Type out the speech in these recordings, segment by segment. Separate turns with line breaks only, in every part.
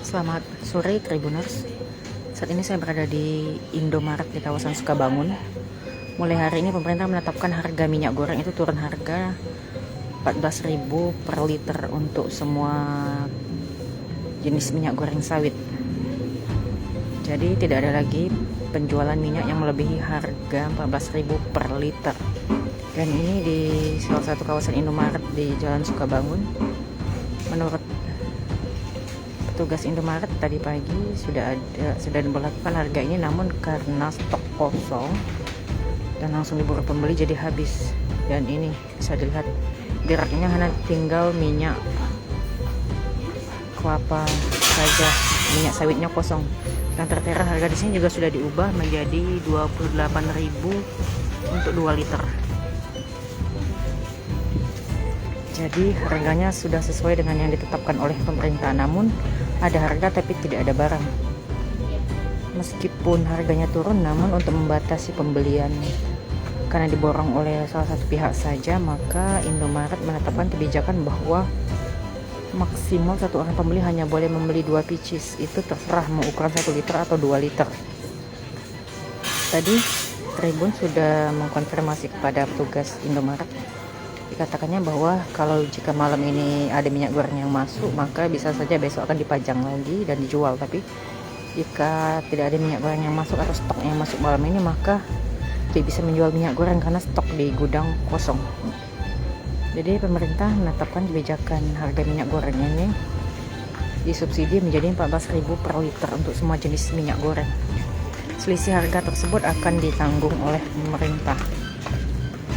Selamat sore Tribuners. Saat ini saya berada di Indomaret di kawasan Sukabangun. Mulai hari ini pemerintah menetapkan harga minyak goreng itu turun harga 14.000 per liter untuk semua jenis minyak goreng sawit. Jadi tidak ada lagi penjualan minyak yang melebihi harga 14.000 per liter. Dan ini di salah satu kawasan Indomaret di Jalan Sukabangun. Menurut petugas Indomaret tadi pagi sudah diberlakukan harga ini, namun karena stok kosong dan langsung diburu pembeli jadi habis. Dan ini bisa dilihat di raknya hanya tinggal minyak kelapa saja, minyak sawitnya kosong. Dan tertera harga di sini juga sudah diubah menjadi 28.000 untuk 2 liter. Jadi harganya sudah sesuai dengan yang ditetapkan oleh pemerintah, namun ada harga tapi tidak ada barang. Meskipun harganya turun, namun untuk membatasi pembelian karena diborong oleh salah satu pihak saja, maka Indomaret menetapkan kebijakan bahwa maksimal satu orang pembeli hanya boleh membeli 2 pieces. Itu terserah mau ukuran 1 liter atau 2 liter. Tadi Tribun sudah mengkonfirmasi kepada petugas Indomaret. Dikatakannya bahwa kalau jika malam ini ada minyak goreng yang masuk, maka bisa saja besok akan dipajang lagi dan dijual. Tapi jika tidak ada minyak goreng yang masuk atau stok yang masuk malam ini, maka tidak bisa menjual minyak goreng karena stok di gudang kosong. Jadi pemerintah menetapkan kebijakan harga minyak goreng ini disubsidi menjadi 14.000 per liter untuk semua jenis minyak goreng. Selisih harga tersebut akan ditanggung oleh pemerintah.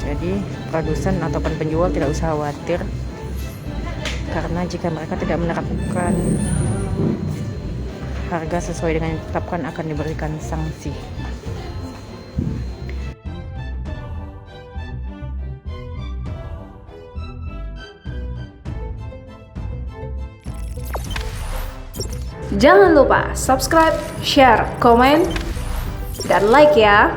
Jadi produsen ataupun penjual tidak usah khawatir, karena jika mereka tidak menerapkan harga sesuai dengan yang ditetapkan akan diberikan sanksi.
Jangan lupa subscribe, share, komen, dan like ya.